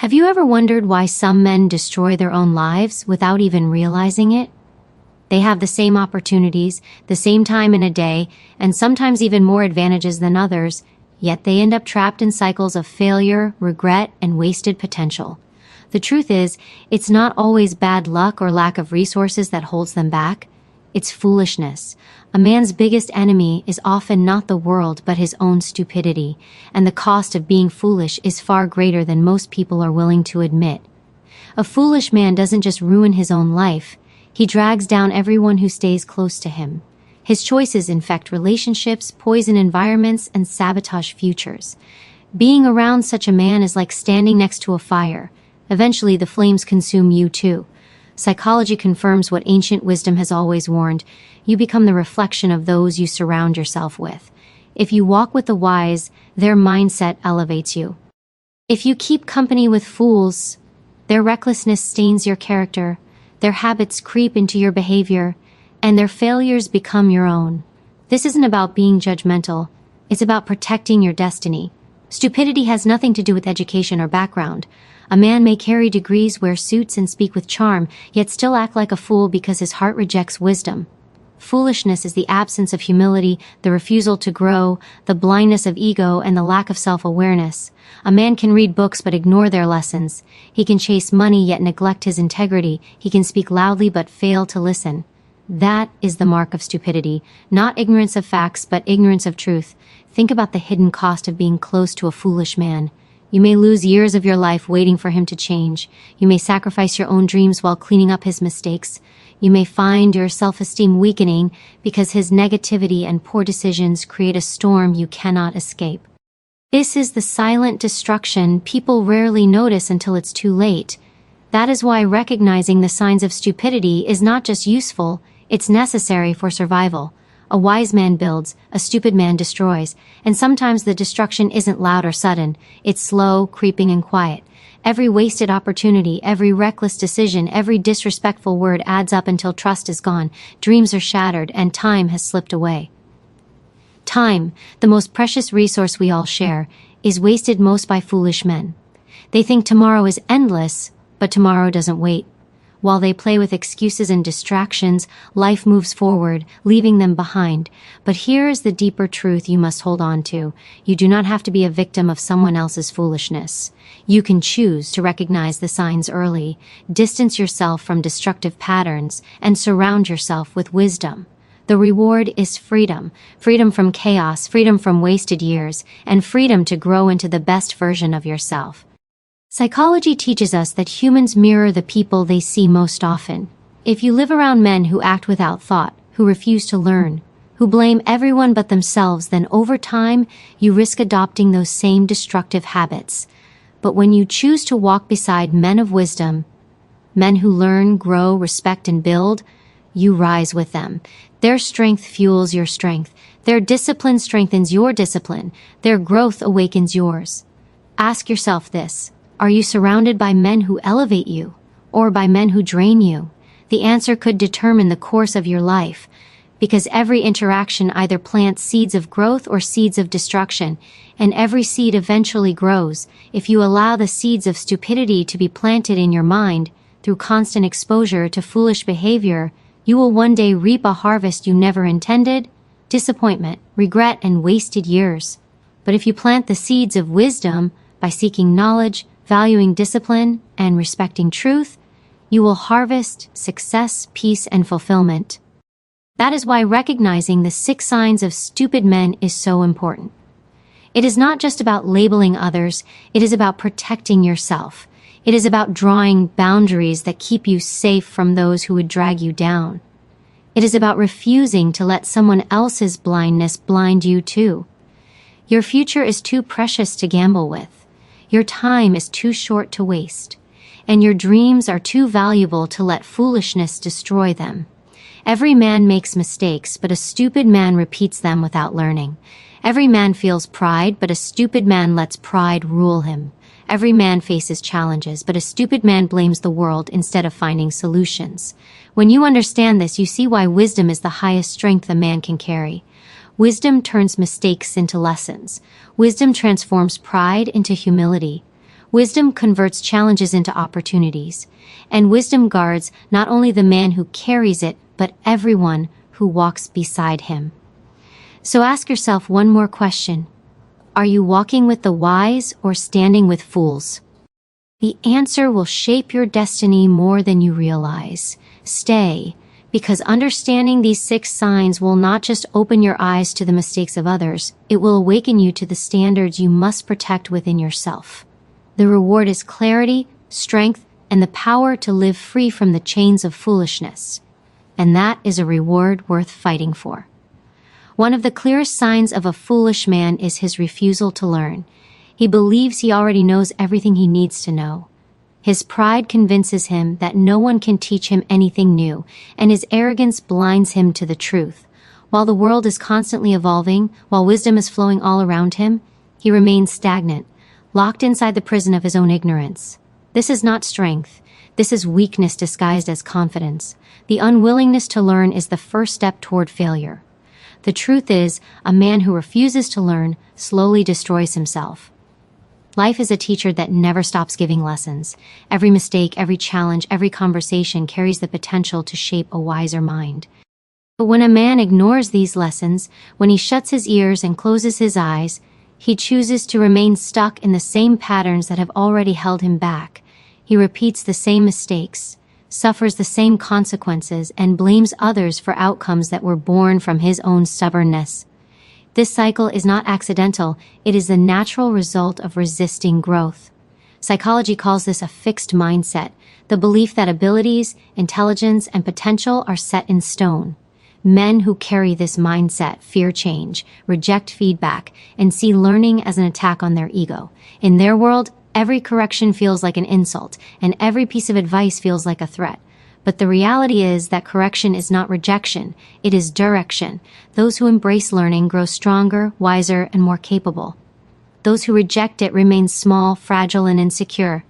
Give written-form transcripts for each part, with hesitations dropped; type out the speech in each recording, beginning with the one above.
Have you ever wondered why some men destroy their own lives without even realizing it? They have the same opportunities, the same time in a day, and sometimes even more advantages than others, yet they end up trapped in cycles of failure, regret, and wasted potential. The truth is, it's not always bad luck or lack of resources that holds them back. It's foolishness. A man's biggest enemy is often not the world but his own stupidity, and the cost of being foolish is far greater than most people are willing to admit. A foolish man doesn't just ruin his own life, he drags down everyone who stays close to him. His choices infect relationships, poison environments, and sabotage futures. Being around such a man is like standing next to a fire. Eventually the flames consume you too. Psychology confirms what ancient wisdom has always warned. You become the reflection of those you surround yourself with. If you walk with the wise, their mindset elevates you. If you keep company with fools, their recklessness stains your character, their habits creep into your behavior, and their failures become your own. This isn't about being judgmental. It's about protecting your destiny. Stupidity has nothing to do with education or background. A man may carry degrees, wear suits, and speak with charm, yet still act like a fool because his heart rejects wisdom. Foolishness is the absence of humility, the refusal to grow, the blindness of ego, and the lack of self-awareness. A man can read books but ignore their lessons. He can chase money yet neglect his integrity. He can speak loudly but fail to listen. That is the mark of stupidity, not ignorance of facts but ignorance of truth. Think about the hidden cost of being close to a foolish man. You may lose years of your life waiting for him to change. You may sacrifice your own dreams while cleaning up his mistakes. You may find your self-esteem weakening because his negativity and poor decisions create a storm you cannot escape. This is the silent destruction people rarely notice until it's too late. That is why recognizing the signs of stupidity is not just useful, it's necessary for survival. A wise man builds, a stupid man destroys, and sometimes the destruction isn't loud or sudden, it's slow, creeping, and quiet. Every wasted opportunity, every reckless decision, every disrespectful word adds up until trust is gone, dreams are shattered, and time has slipped away. Time, the most precious resource we all share, is wasted most by foolish men. They think tomorrow is endless, but tomorrow doesn't wait. While they play with excuses and distractions, life moves forward, leaving them behind. But here is the deeper truth you must hold on to. You do not have to be a victim of someone else's foolishness. You can choose to recognize the signs early, distance yourself from destructive patterns, and surround yourself with wisdom. The reward is freedom. Freedom from chaos, freedom from wasted years, and freedom to grow into the best version of yourself. Psychology teaches us that humans mirror the people they see most often. If you live around men who act without thought, who refuse to learn, who blame everyone but themselves, then over time, you risk adopting those same destructive habits. But when you choose to walk beside men of wisdom, men who learn, grow, respect, and build, you rise with them. Their strength fuels your strength. Their discipline strengthens your discipline. Their growth awakens yours. Ask yourself this. Are you surrounded by men who elevate you, or by men who drain you? The answer could determine the course of your life, because every interaction either plants seeds of growth or seeds of destruction, and every seed eventually grows. If you allow the seeds of stupidity to be planted in your mind, through constant exposure to foolish behavior, you will one day reap a harvest you never intended, disappointment, regret, and wasted years. But if you plant the seeds of wisdom by seeking knowledge, valuing discipline, and respecting truth, you will harvest success, peace, and fulfillment. That is why recognizing the 6 signs of stupid men is so important. It is not just about labeling others, it is about protecting yourself. It is about drawing boundaries that keep you safe from those who would drag you down. It is about refusing to let someone else's blindness blind you too. Your future is too precious to gamble with. Your time is too short to waste, and your dreams are too valuable to let foolishness destroy them. Every man makes mistakes, but a stupid man repeats them without learning. Every man feels pride, but a stupid man lets pride rule him. Every man faces challenges, but a stupid man blames the world instead of finding solutions. When you understand this, you see why wisdom is the highest strength a man can carry. Wisdom turns mistakes into lessons. Wisdom transforms pride into humility. Wisdom converts challenges into opportunities, and wisdom guards not only the man who carries it, but everyone who walks beside him. So ask yourself one more question. Are you walking with the wise or standing with fools? The answer will shape your destiny more than you realize. Stay, because understanding these 6 signs will not just open your eyes to the mistakes of others, it will awaken you to the standards you must protect within yourself. The reward is clarity, strength, and the power to live free from the chains of foolishness. And that is a reward worth fighting for. One of the clearest signs of a foolish man is his refusal to learn. He believes he already knows everything he needs to know. His pride convinces him that no one can teach him anything new, and his arrogance blinds him to the truth. While the world is constantly evolving, while wisdom is flowing all around him, he remains stagnant, locked inside the prison of his own ignorance. This is not strength. This is weakness disguised as confidence. The unwillingness to learn is the first step toward failure. The truth is, a man who refuses to learn slowly destroys himself. Life is a teacher that never stops giving lessons. Every mistake, every challenge, every conversation carries the potential to shape a wiser mind. But when a man ignores these lessons, when he shuts his ears and closes his eyes, he chooses to remain stuck in the same patterns that have already held him back. He repeats the same mistakes, suffers the same consequences, and blames others for outcomes that were born from his own stubbornness. This cycle is not accidental, it is the natural result of resisting growth. Psychology calls this a fixed mindset, the belief that abilities, intelligence, and potential are set in stone. Men who carry this mindset fear change, reject feedback, and see learning as an attack on their ego. In their world, every correction feels like an insult, and every piece of advice feels like a threat. But the reality is that correction is not rejection, it is direction. Those who embrace learning grow stronger, wiser, and more capable. Those who reject it remain small, fragile, and insecure.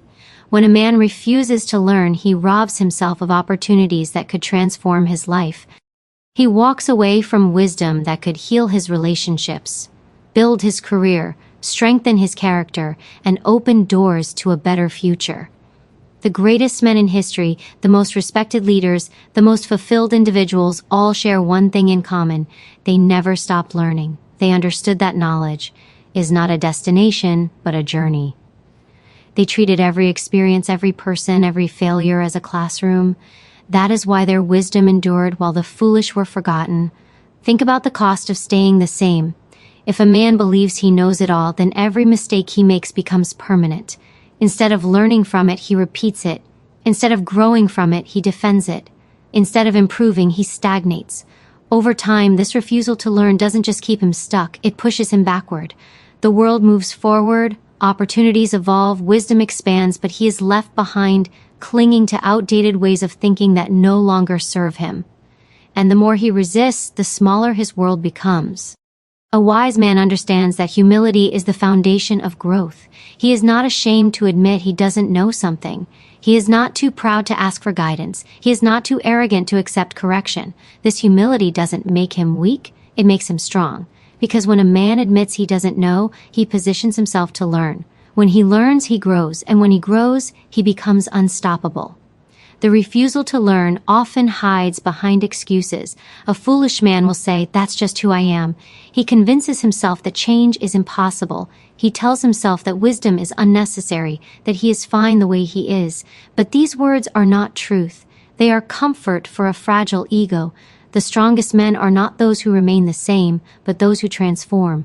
When a man refuses to learn, he robs himself of opportunities that could transform his life. He walks away from wisdom that could heal his relationships, build his career, strengthen his character, and open doors to a better future. The greatest men in history, the most respected leaders, the most fulfilled individuals all share one thing in common. They never stopped learning. They understood that knowledge is not a destination, but a journey. They treated every experience, every person, every failure as a classroom. That is why their wisdom endured while the foolish were forgotten. Think about the cost of staying the same. If a man believes he knows it all, then every mistake he makes becomes permanent. Instead of learning from it, he repeats it. Instead of growing from it, he defends it. Instead of improving, he stagnates. Over time, this refusal to learn doesn't just keep him stuck, it pushes him backward. The world moves forward, opportunities evolve, wisdom expands, but he is left behind, clinging to outdated ways of thinking that no longer serve him. And the more he resists, the smaller his world becomes. A wise man understands that humility is the foundation of growth. He is not ashamed to admit he doesn't know something. He is not too proud to ask for guidance. He is not too arrogant to accept correction. This humility doesn't make him weak, it makes him strong. Because when a man admits he doesn't know, he positions himself to learn. When he learns, he grows, and when he grows, he becomes unstoppable. The refusal to learn often hides behind excuses. A foolish man will say, "That's just who I am." He convinces himself that change is impossible. He tells himself that wisdom is unnecessary, that he is fine the way he is. But these words are not truth. They are comfort for a fragile ego. The strongest men are not those who remain the same, but those who transform.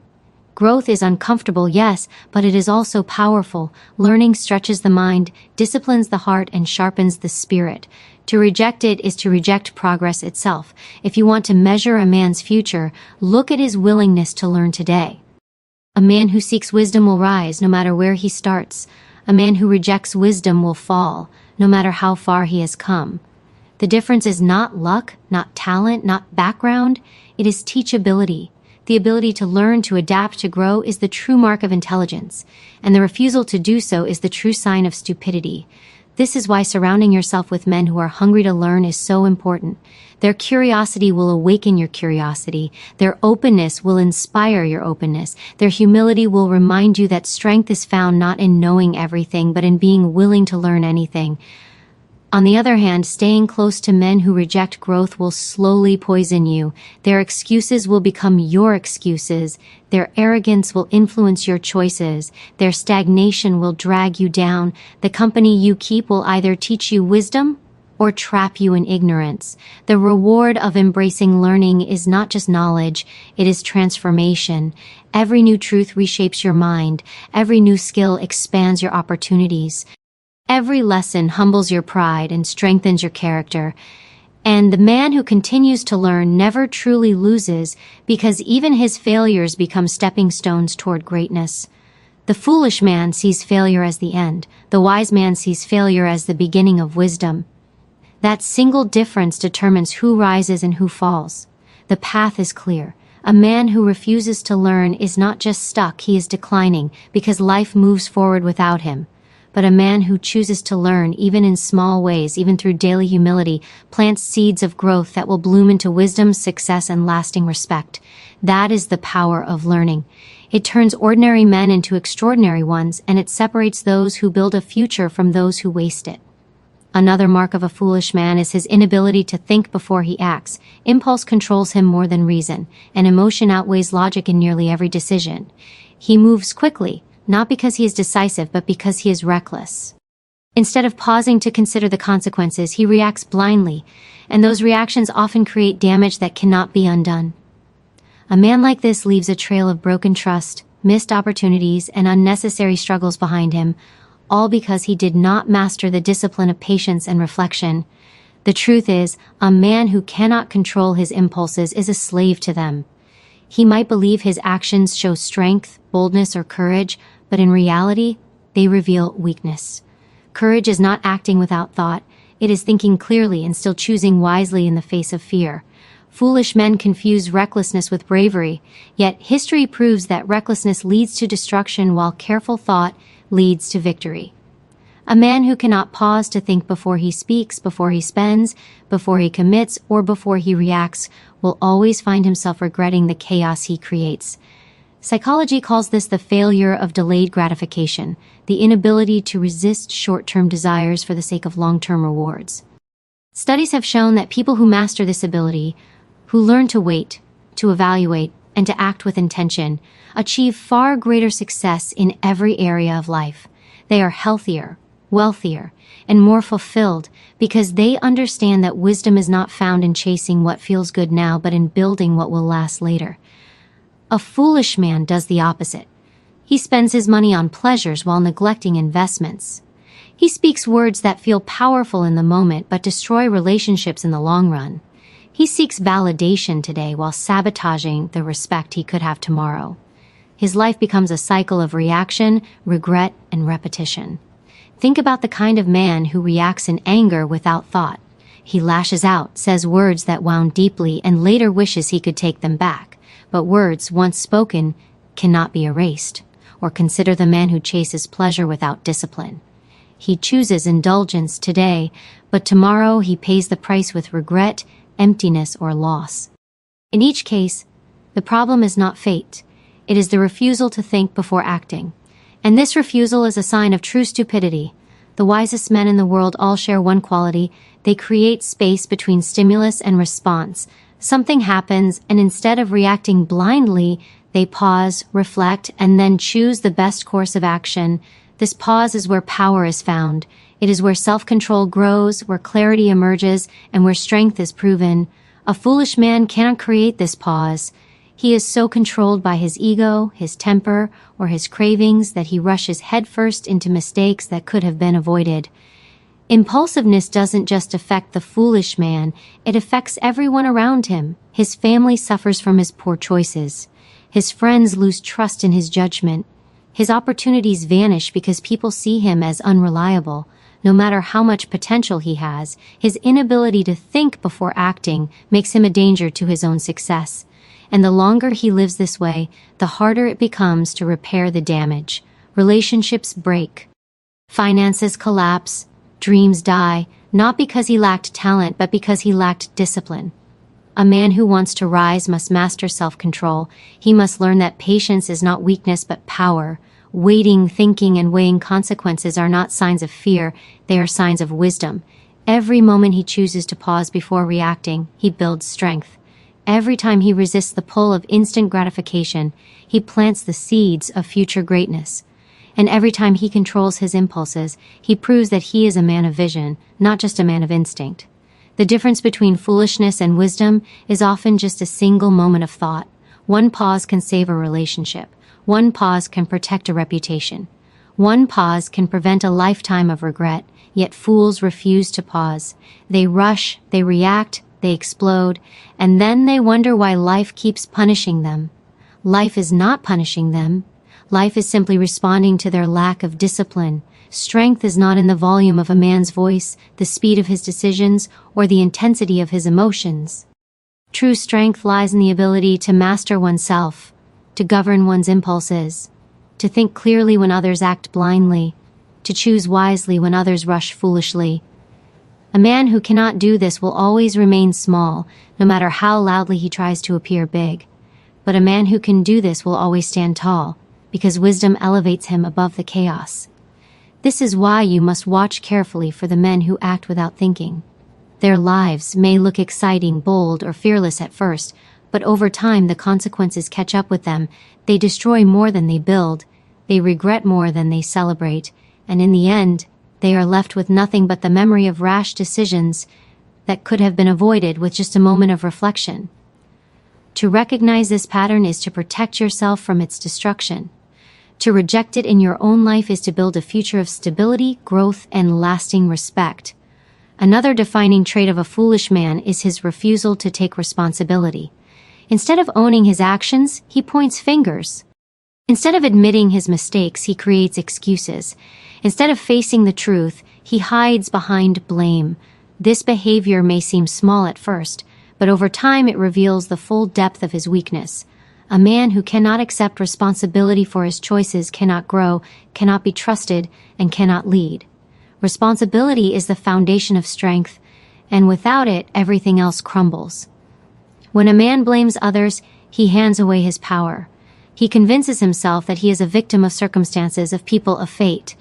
Growth is uncomfortable, yes, but it is also powerful. Learning stretches the mind, disciplines the heart, and sharpens the spirit. To reject it is to reject progress itself. If you want to measure a man's future, look at his willingness to learn today. A man who seeks wisdom will rise, no matter where he starts. A man who rejects wisdom will fall, no matter how far he has come. The difference is not luck, not talent, not background. It is teachability. The ability to learn, to adapt, to grow is the true mark of intelligence, and the refusal to do so is the true sign of stupidity. This is why surrounding yourself with men who are hungry to learn is so important. Their curiosity will awaken your curiosity. Their openness will inspire your openness. Their humility will remind you that strength is found not in knowing everything, but in being willing to learn anything. On the other hand, staying close to men who reject growth will slowly poison you. Their excuses will become your excuses. Their arrogance will influence your choices. Their stagnation will drag you down. The company you keep will either teach you wisdom or trap you in ignorance. The reward of embracing learning is not just knowledge, it is transformation. Every new truth reshapes your mind. Every new skill expands your opportunities. Every lesson humbles your pride and strengthens your character. And the man who continues to learn never truly loses, because even his failures become stepping stones toward greatness. The foolish man sees failure as the end. The wise man sees failure as the beginning of wisdom. That single difference determines who rises and who falls. The path is clear. A man who refuses to learn is not just stuck, he is declining, because life moves forward without him. But a man who chooses to learn, even in small ways, even through daily humility, plants seeds of growth that will bloom into wisdom, success, and lasting respect. That is the power of learning. It turns ordinary men into extraordinary ones, and it separates those who build a future from those who waste it. Another mark of a foolish man is his inability to think before he acts. Impulse controls him more than reason, and emotion outweighs logic in nearly every decision. He moves quickly, not because he is decisive, but because he is reckless. Instead of pausing to consider the consequences, he reacts blindly, and those reactions often create damage that cannot be undone. A man like this leaves a trail of broken trust, missed opportunities, and unnecessary struggles behind him, all because he did not master the discipline of patience and reflection. The truth is, a man who cannot control his impulses is a slave to them. He might believe his actions show strength, boldness, or courage, but in reality, they reveal weakness. Courage is not acting without thought. It is thinking clearly and still choosing wisely in the face of fear. Foolish men confuse recklessness with bravery, yet history proves that recklessness leads to destruction while careful thought leads to victory. A man who cannot pause to think before he speaks, before he spends, before he commits, or before he reacts will always find himself regretting the chaos he creates. Psychology calls this the failure of delayed gratification, the inability to resist short-term desires for the sake of long-term rewards. Studies have shown that people who master this ability, who learn to wait, to evaluate, and to act with intention, achieve far greater success in every area of life. They are healthier, wealthier, and more fulfilled because they understand that wisdom is not found in chasing what feels good now, but in building what will last later. A foolish man does the opposite. He spends his money on pleasures while neglecting investments. He speaks words that feel powerful in the moment but destroy relationships in the long run. He seeks validation today while sabotaging the respect he could have tomorrow. His life becomes a cycle of reaction, regret, and repetition. Think about the kind of man who reacts in anger without thought. He lashes out, says words that wound deeply, and later wishes he could take them back. But words once spoken cannot be erased. Or consider the man who chases pleasure without discipline. He chooses indulgence today, but tomorrow he pays the price with regret, emptiness, or loss. In each case, the problem is not fate. It is the refusal to think before acting. And this refusal is a sign of true stupidity. The wisest men in the world all share one quality. They create space between stimulus and response. Something happens, and instead of reacting blindly, they pause, reflect, and then choose the best course of action. This pause is where power is found. It is where self-control grows, where clarity emerges, and where strength is proven. A foolish man cannot create this pause. He is so controlled by his ego, his temper, or his cravings that he rushes headfirst into mistakes that could have been avoided. Impulsiveness doesn't just affect the foolish man, it affects everyone around him. His family suffers from his poor choices. His friends lose trust in his judgment. His opportunities vanish because people see him as unreliable. No matter how much potential he has, his inability to think before acting makes him a danger to his own success. And the longer he lives this way, the harder it becomes to repair the damage. Relationships break. Finances collapse. dreams die, not because he lacked talent, but because he lacked discipline. A man who wants to rise must master self-control. He must learn that patience is not weakness but power. Waiting, thinking, and weighing consequences are not signs of fear, they are signs of wisdom. Every moment he chooses to pause before reacting, he builds strength. Every time he resists the pull of instant gratification, he plants the seeds of future greatness. And every time he controls his impulses, he proves that he is a man of vision, not just a man of instinct. The difference between foolishness and wisdom is often just a single moment of thought. One pause can save a relationship. One pause can protect a reputation. One pause can prevent a lifetime of regret, yet fools refuse to pause. They rush, they react, they explode, and then they wonder why life keeps punishing them. Life is not punishing them. Life is simply responding to their lack of discipline. Strength is not in the volume of a man's voice, the speed of his decisions, or the intensity of his emotions. True strength lies in the ability to master oneself, to govern one's impulses, to think clearly when others act blindly, to choose wisely when others rush foolishly. A man who cannot do this will always remain small, no matter how loudly he tries to appear big. But a man who can do this will always stand tall, because wisdom elevates him above the chaos. This is why you must watch carefully for the men who act without thinking. Their lives may look exciting, bold, or fearless at first, but over time the consequences catch up with them. They destroy more than they build, they regret more than they celebrate, and in the end, they are left with nothing but the memory of rash decisions that could have been avoided with just a moment of reflection. To recognize this pattern is to protect yourself from its destruction. To reject it in your own life is to build a future of stability, growth, and lasting respect. Another defining trait of a foolish man is his refusal to take responsibility. Instead of owning his actions, he points fingers. Instead of admitting his mistakes, he creates excuses. Instead of facing the truth, he hides behind blame. This behavior may seem small at first, but over time it reveals the full depth of his weakness. A man who cannot accept responsibility for his choices cannot grow, cannot be trusted, and cannot lead. Responsibility is the foundation of strength, and without it, everything else crumbles. When a man blames others, he hands away his power. He convinces himself that he is a victim of circumstances, of people, of fate.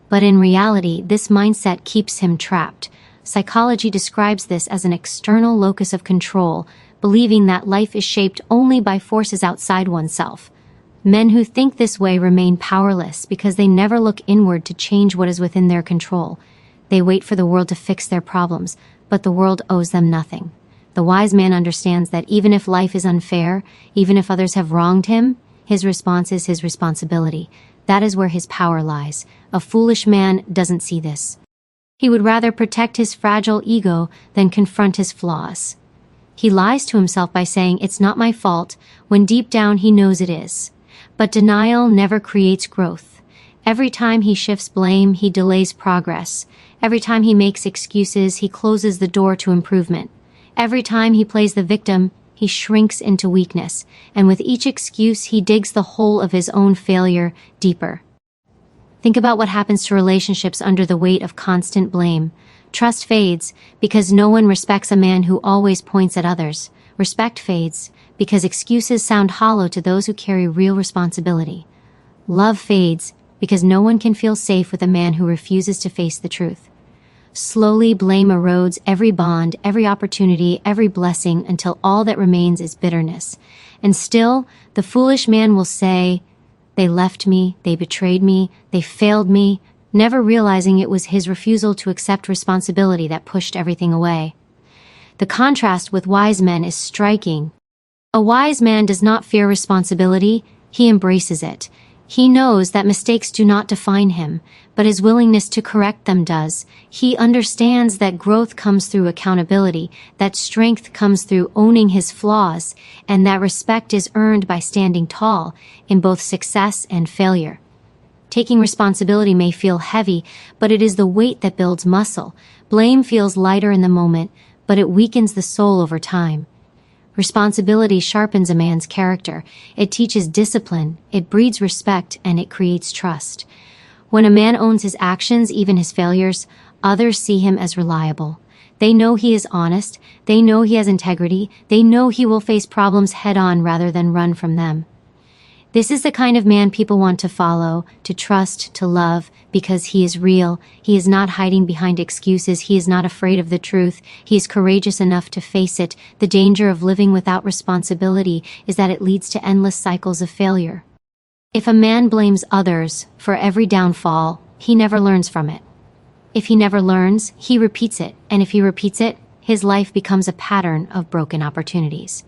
But in reality, this mindset keeps him trapped. Psychology describes this as an external locus of control, believing that life is shaped only by forces outside oneself. Men who think this way remain powerless because they never look inward to change what is within their control. They wait for the world to fix their problems, but the world owes them nothing. The wise man understands that even if life is unfair, even if others have wronged him, his response is his responsibility. That is where his power lies. A foolish man doesn't see this. He would rather protect his fragile ego than confront his flaws. He lies to himself by saying, "It's not my fault," when deep down he knows it is. But denial never creates growth. Every time he shifts blame, he delays progress. Every time he makes excuses, he closes the door to improvement. Every time he plays the victim, he shrinks into weakness. And with each excuse, he digs the hole of his own failure deeper. Think about what happens to relationships under the weight of constant blame. Trust fades because no one respects a man who always points at others. Respect fades because excuses sound hollow to those who carry real responsibility. Love fades because no one can feel safe with a man who refuses to face the truth. Slowly, blame erodes every bond, every opportunity, every blessing until all that remains is bitterness. And still, the foolish man will say, "They left me, they betrayed me, they failed me," never realizing it was his refusal to accept responsibility that pushed everything away. The contrast with wise men is striking. A wise man does not fear responsibility, he embraces it. He knows that mistakes do not define him, but his willingness to correct them does. He understands that growth comes through accountability, that strength comes through owning his flaws, and that respect is earned by standing tall in both success and failure. Taking responsibility may feel heavy, but it is the weight that builds muscle. Blame feels lighter in the moment, but it weakens the soul over time. Responsibility sharpens a man's character. It teaches discipline, it breeds respect, and it creates trust. When a man owns his actions, even his failures, Others see him as reliable. They know he is honest, they know he has integrity, they know he will face problems head-on rather than run from them. This is the kind of man people want to follow, to trust, to love, because he is real. He is not hiding behind excuses. He is not afraid of the truth. He is courageous enough to face it. The danger of living without responsibility is that it leads to endless cycles of failure. If a man blames others for every downfall, he never learns from it. If he never learns, he repeats it, and if he repeats it, his life becomes a pattern of broken opportunities.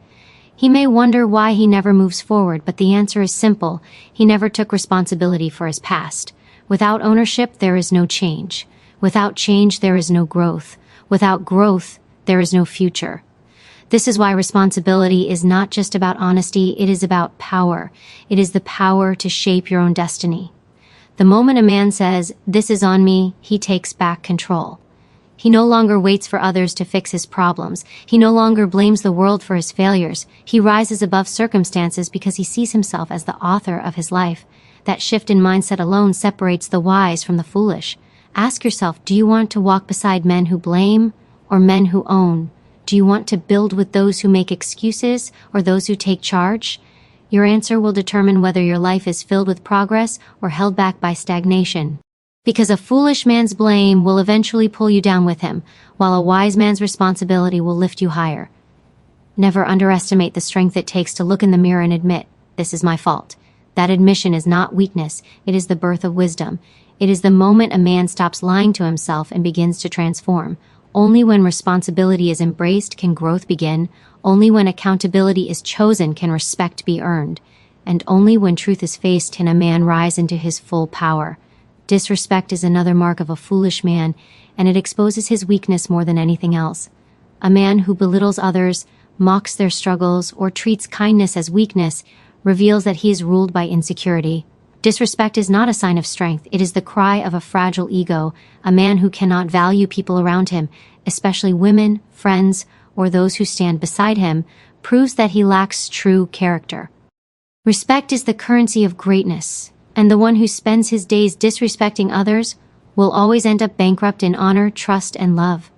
He may wonder why he never moves forward, but the answer is simple. He never took responsibility for his past. Without ownership, there is no change. Without change, there is no growth. Without growth, there is no future. This is why responsibility is not just about honesty, it is about power. It is the power to shape your own destiny. The moment a man says, "This is on me," he takes back control. He no longer waits for others to fix his problems. He no longer blames the world for his failures. He rises above circumstances because he sees himself as the author of his life. That shift in mindset alone separates the wise from the foolish. Ask yourself, do you want to walk beside men who blame or men who own? Do you want to build with those who make excuses or those who take charge? Your answer will determine whether your life is filled with progress or held back by stagnation. Because a foolish man's blame will eventually pull you down with him, while a wise man's responsibility will lift you higher. Never underestimate the strength it takes to look in the mirror and admit, "This is my fault." That admission is not weakness, it is the birth of wisdom. It is the moment a man stops lying to himself and begins to transform. Only when responsibility is embraced can growth begin. Only when accountability is chosen can respect be earned. And only when truth is faced can a man rise into his full power. Disrespect is another mark of a foolish man, and it exposes his weakness more than anything else. A man who belittles others, mocks their struggles, or treats kindness as weakness reveals that he is ruled by insecurity. Disrespect is not a sign of strength, it is the cry of a fragile ego. A man who cannot value people around him, especially women, friends, or those who stand beside him, proves that he lacks true character. Respect is the currency of greatness, and the one who spends his days disrespecting others will always end up bankrupt in honor, trust, and love.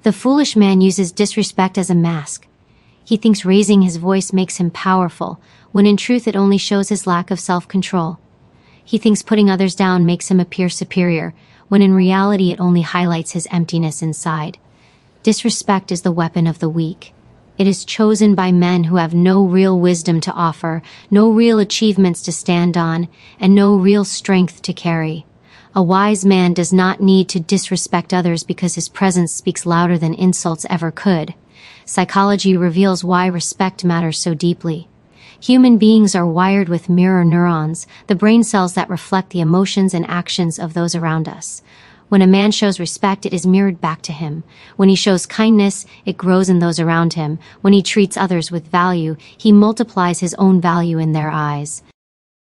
The foolish man uses disrespect as a mask. He thinks raising his voice makes him powerful, when in truth it only shows his lack of self-control. He thinks putting others down makes him appear superior, when in reality it only highlights his emptiness inside. Disrespect is the weapon of the weak. It is chosen by men who have no real wisdom to offer, no real achievements to stand on, and no real strength to carry. A wise man does not need to disrespect others because his presence speaks louder than insults ever could. Psychology reveals why respect matters so deeply. Human beings are wired with mirror neurons, the brain cells that reflect the emotions and actions of those around us. When a man shows respect, it is mirrored back to him. When he shows kindness, it grows in those around him. When he treats others with value, he multiplies his own value in their eyes.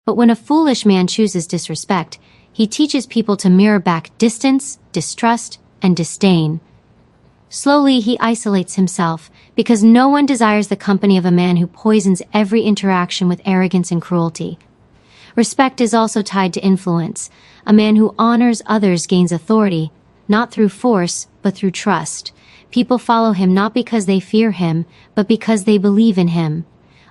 But when a foolish man chooses disrespect, he teaches people to mirror back distance, distrust, and disdain. Slowly, he isolates himself, because no one desires the company of a man who poisons every interaction with arrogance and cruelty. Respect is also tied to influence. A man who honors others gains authority, not through force, but through trust. People follow him not because they fear him, but because they believe in him.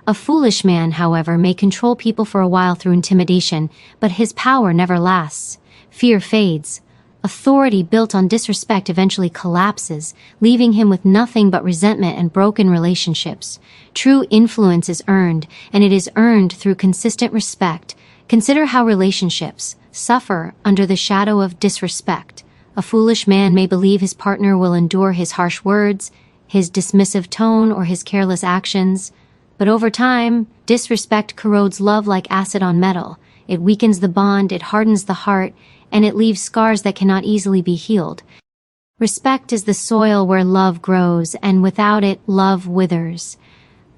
A foolish man, however, may control people for a while through intimidation, but his power never lasts. Fear fades. Authority built on disrespect eventually collapses, leaving him with nothing but resentment and broken relationships. True influence is earned, and it is earned through consistent respect. Consider how relationships suffer under the shadow of disrespect. A foolish man may believe his partner will endure his harsh words, his dismissive tone, or his careless actions. But over time, disrespect corrodes love like acid on metal. It weakens the bond, it hardens the heart, and it leaves scars that cannot easily be healed. Respect is the soil where love grows, and without it, love withers.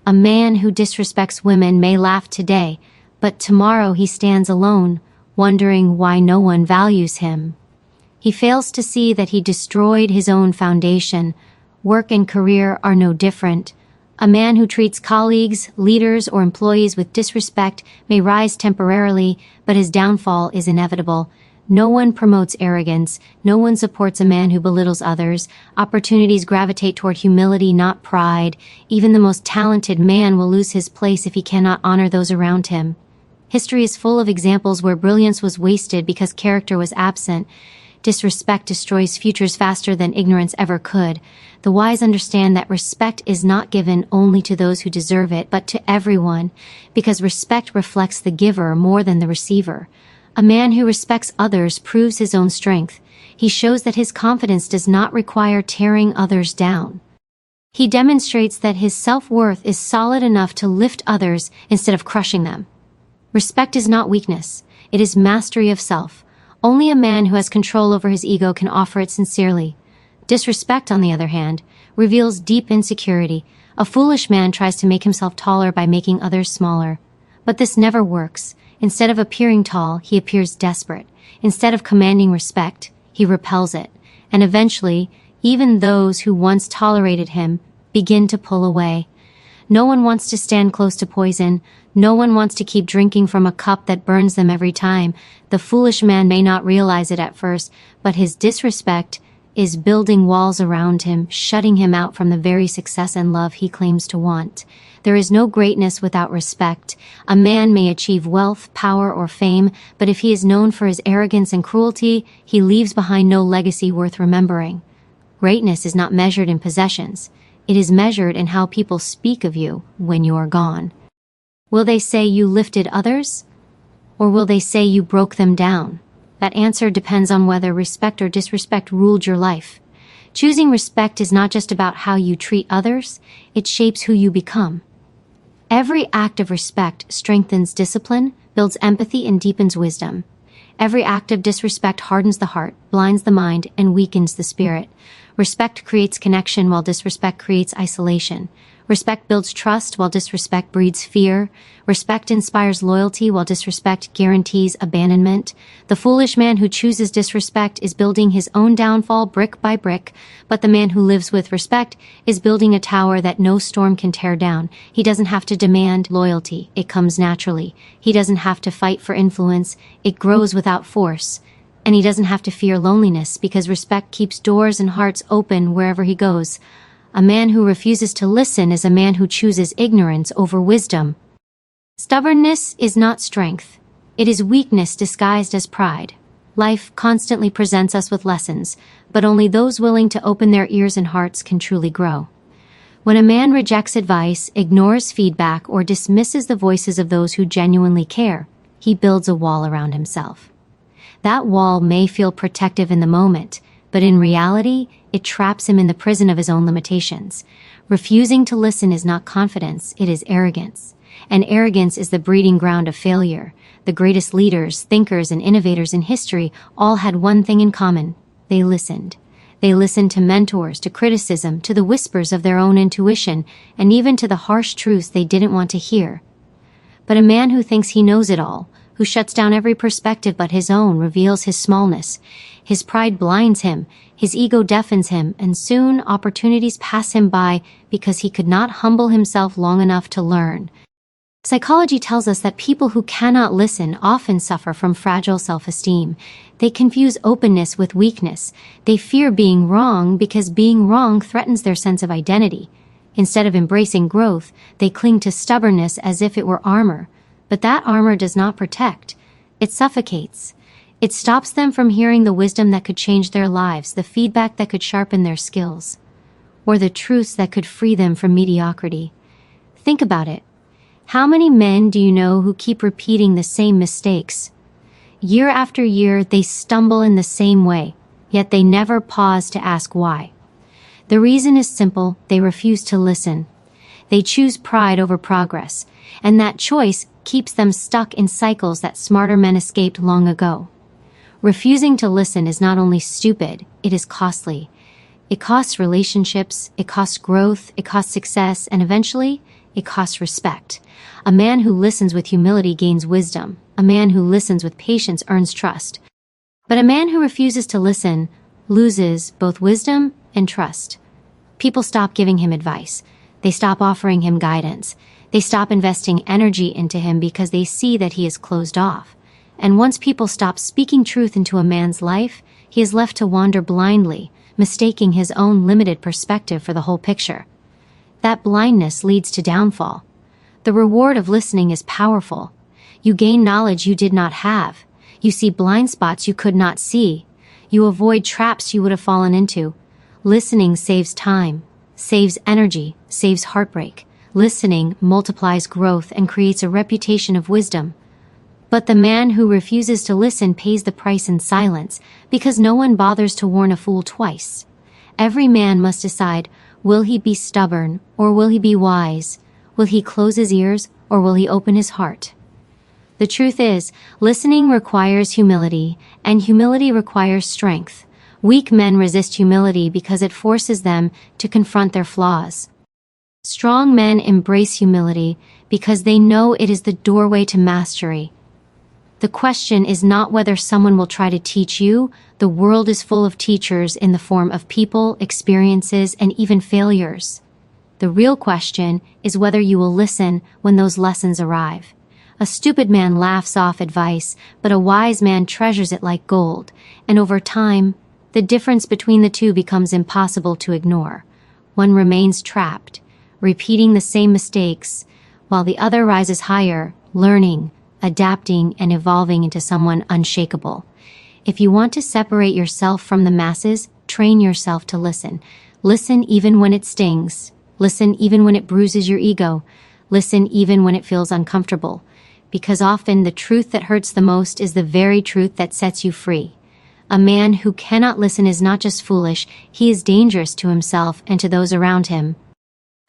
A man who disrespects women may laugh today, but tomorrow he stands alone, wondering why no one values him. He fails to see that he destroyed his own foundation. Work and career are no different. A man who treats colleagues, leaders, or employees with disrespect may rise temporarily, but his downfall is inevitable. No one promotes arrogance. No one supports a man who belittles others. Opportunities gravitate toward humility, not pride. Even the most talented man will lose his place if he cannot honor those around him. History is full of examples where brilliance was wasted because character was absent. Disrespect destroys futures faster than ignorance ever could. The wise understand that respect is not given only to those who deserve it, but to everyone, because respect reflects the giver more than the receiver. A man who respects others proves his own strength. He shows that his confidence does not require tearing others down. He demonstrates that his self-worth is solid enough to lift others instead of crushing them. Respect is not weakness. It is mastery of self. Only a man who has control over his ego can offer it sincerely. Disrespect, on the other hand, reveals deep insecurity. A foolish man tries to make himself taller by making others smaller. But this never works. Instead of appearing tall, he appears desperate. Instead of commanding respect, he repels it. And eventually, even those who once tolerated him begin to pull away. No one wants to stand close to poison. No one wants to keep drinking from a cup that burns them every time. The foolish man may not realize it at first, but his disrespect is building walls around him, shutting him out from the very success and love he claims to want. There is no greatness without respect. A man may achieve wealth, power, or fame, but if he is known for his arrogance and cruelty, he leaves behind no legacy worth remembering. Greatness is not measured in possessions. It is measured in how people speak of you when you are gone. Will they say you lifted others? Or will they say you broke them down? That answer depends on whether respect or disrespect ruled your life. Choosing respect is not just about how you treat others, it shapes who you become. Every act of respect strengthens discipline, builds empathy, and deepens wisdom. Every act of disrespect hardens the heart, blinds the mind, and weakens the spirit. Respect creates connection while disrespect creates isolation. Respect builds trust while disrespect breeds fear. Respect inspires loyalty while disrespect guarantees abandonment. The foolish man who chooses disrespect is building his own downfall brick by brick, but the man who lives with respect is building a tower that no storm can tear down. He doesn't have to demand loyalty. It comes naturally. He doesn't have to fight for influence. It grows without force. And he doesn't have to fear loneliness because respect keeps doors and hearts open wherever he goes. A man who refuses to listen is a man who chooses ignorance over wisdom. Stubbornness is not strength. It is weakness disguised as pride. Life constantly presents us with lessons, but only those willing to open their ears and hearts can truly grow. When a man rejects advice, ignores feedback, or dismisses the voices of those who genuinely care, he builds a wall around himself. That wall may feel protective in the moment, but in reality, it traps him in the prison of his own limitations. Refusing to listen is not confidence, it is arrogance. And arrogance is the breeding ground of failure. The greatest leaders, thinkers, and innovators in history all had one thing in common. They listened. They listened to mentors, to criticism, to the whispers of their own intuition, and even to the harsh truths they didn't want to hear. But a man who thinks he knows it all, who shuts down every perspective but his own, reveals his smallness. His pride blinds him, his ego deafens him, and soon opportunities pass him by because he could not humble himself long enough to learn. Psychology tells us that people who cannot listen often suffer from fragile self-esteem. They confuse openness with weakness. They fear being wrong because being wrong threatens their sense of identity. Instead of embracing growth, they cling to stubbornness as if it were armor. But that armor does not protect. It suffocates. It stops them from hearing the wisdom that could change their lives, the feedback that could sharpen their skills, or the truths that could free them from mediocrity. Think about it. How many men do you know who keep repeating the same mistakes? Year after year, they stumble in the same way, yet they never pause to ask why. The reason is simple: they refuse to listen. They choose pride over progress, and that choice keeps them stuck in cycles that smarter men escaped long ago. Refusing to listen is not only stupid, it is costly. It costs relationships, it costs growth, it costs success, and eventually, it costs respect. A man who listens with humility gains wisdom. A man who listens with patience earns trust. But a man who refuses to listen loses both wisdom and trust. People stop giving him advice. They stop offering him guidance. They stop investing energy into him because they see that he is closed off. And once people stop speaking truth into a man's life, he is left to wander blindly, mistaking his own limited perspective for the whole picture. That blindness leads to downfall. The reward of listening is powerful. You gain knowledge you did not have. You see blind spots you could not see. You avoid traps you would have fallen into. Listening saves time, saves energy, saves heartbreak. Listening multiplies growth and creates a reputation of wisdom. But the man who refuses to listen pays the price in silence, because no one bothers to warn a fool twice. Every man must decide, will he be stubborn or will he be wise? Will he close his ears or will he open his heart? The truth is, listening requires humility, and humility requires strength. Weak men resist humility because it forces them to confront their flaws. Strong men embrace humility because they know it is the doorway to mastery. The question is not whether someone will try to teach you. The world is full of teachers in the form of people, experiences, and even failures. The real question is whether you will listen when those lessons arrive. A stupid man laughs off advice, but a wise man treasures it like gold, and over time, the difference between the two becomes impossible to ignore. One remains trapped, repeating the same mistakes, while the other rises higher, learning, adapting, and evolving into someone unshakable. If you want to separate yourself from the masses, train yourself to listen. Listen even when it stings. Listen even when it bruises your ego. Listen even when it feels uncomfortable. Because often the truth that hurts the most is the very truth that sets you free. A man who cannot listen is not just foolish, he is dangerous to himself and to those around him.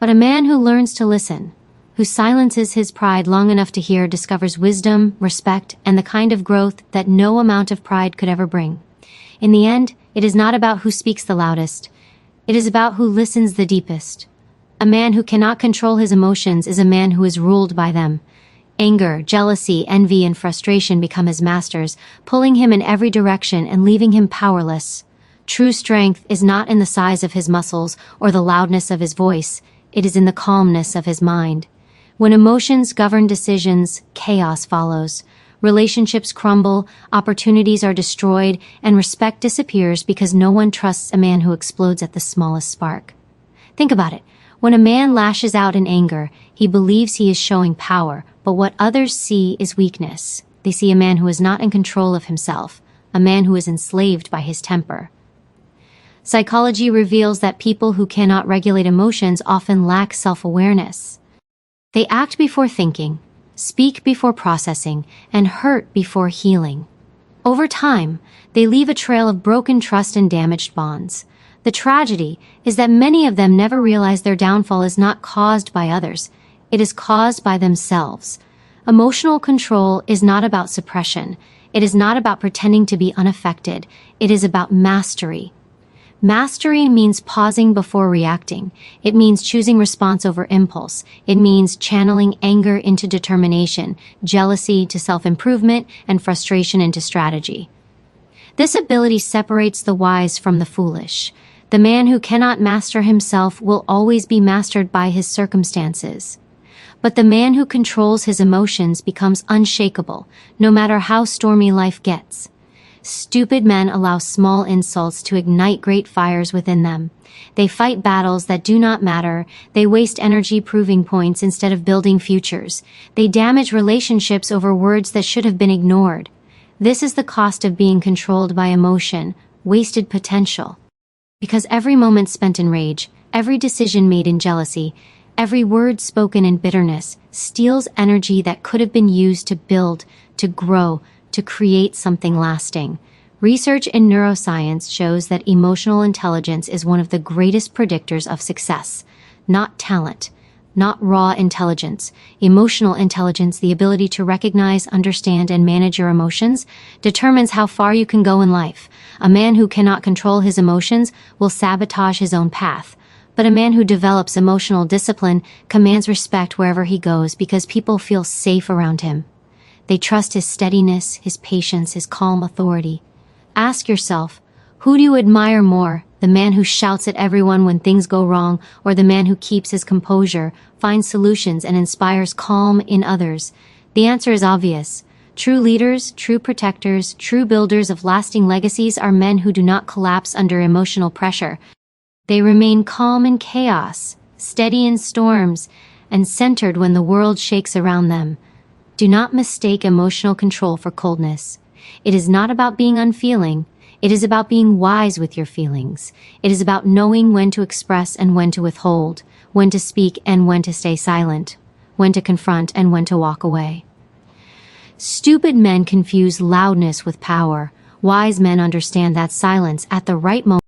But a man who learns to listen, who silences his pride long enough to hear, discovers wisdom, respect, and the kind of growth that no amount of pride could ever bring. In the end, it is not about who speaks the loudest. It is about who listens the deepest. A man who cannot control his emotions is a man who is ruled by them. Anger, jealousy, envy, and frustration become his masters, pulling him in every direction and leaving him powerless. True strength is not in the size of his muscles or the loudness of his voice. It is in the calmness of his mind. When emotions govern decisions, chaos follows. Relationships crumble, opportunities are destroyed, and respect disappears because no one trusts a man who explodes at the smallest spark. Think about it. When a man lashes out in anger, he believes he is showing power, but what others see is weakness. They see a man who is not in control of himself, a man who is enslaved by his temper. Psychology reveals that people who cannot regulate emotions often lack self-awareness. They act before thinking, speak before processing, and hurt before healing. Over time, they leave a trail of broken trust and damaged bonds. The tragedy is that many of them never realize their downfall is not caused by others. It is caused by themselves. Emotional control is not about suppression. It is not about pretending to be unaffected. It is about mastery. Mastery means pausing before reacting. It means choosing response over impulse. It means channeling anger into determination, jealousy to self-improvement, and frustration into strategy. This ability separates the wise from the foolish. The man who cannot master himself will always be mastered by his circumstances. But the man who controls his emotions becomes unshakable, no matter how stormy life gets. Stupid men allow small insults to ignite great fires within them. They fight battles that do not matter. They waste energy proving points instead of building futures. They damage relationships over words that should have been ignored. This is the cost of being controlled by emotion, wasted potential. Because every moment spent in rage, every decision made in jealousy, every word spoken in bitterness steals energy that could have been used to build, to grow, to create something lasting. Research in neuroscience shows that emotional intelligence is one of the greatest predictors of success, not talent, not raw intelligence. Emotional intelligence, the ability to recognize, understand, and manage your emotions, determines how far you can go in life. A man who cannot control his emotions will sabotage his own path. But a man who develops emotional discipline commands respect wherever he goes because people feel safe around him. They trust his steadiness, his patience, his calm authority. Ask yourself, who do you admire more, the man who shouts at everyone when things go wrong, or the man who keeps his composure, finds solutions, and inspires calm in others? The answer is obvious. True leaders, true protectors, true builders of lasting legacies are men who do not collapse under emotional pressure. They remain calm in chaos, steady in storms, and centered when the world shakes around them. Do not mistake emotional control for coldness. It is not about being unfeeling. It is about being wise with your feelings. It is about knowing when to express and when to withhold, when to speak and when to stay silent, when to confront and when to walk away. Stupid men confuse loudness with power. Wise men understand that silence at the right moment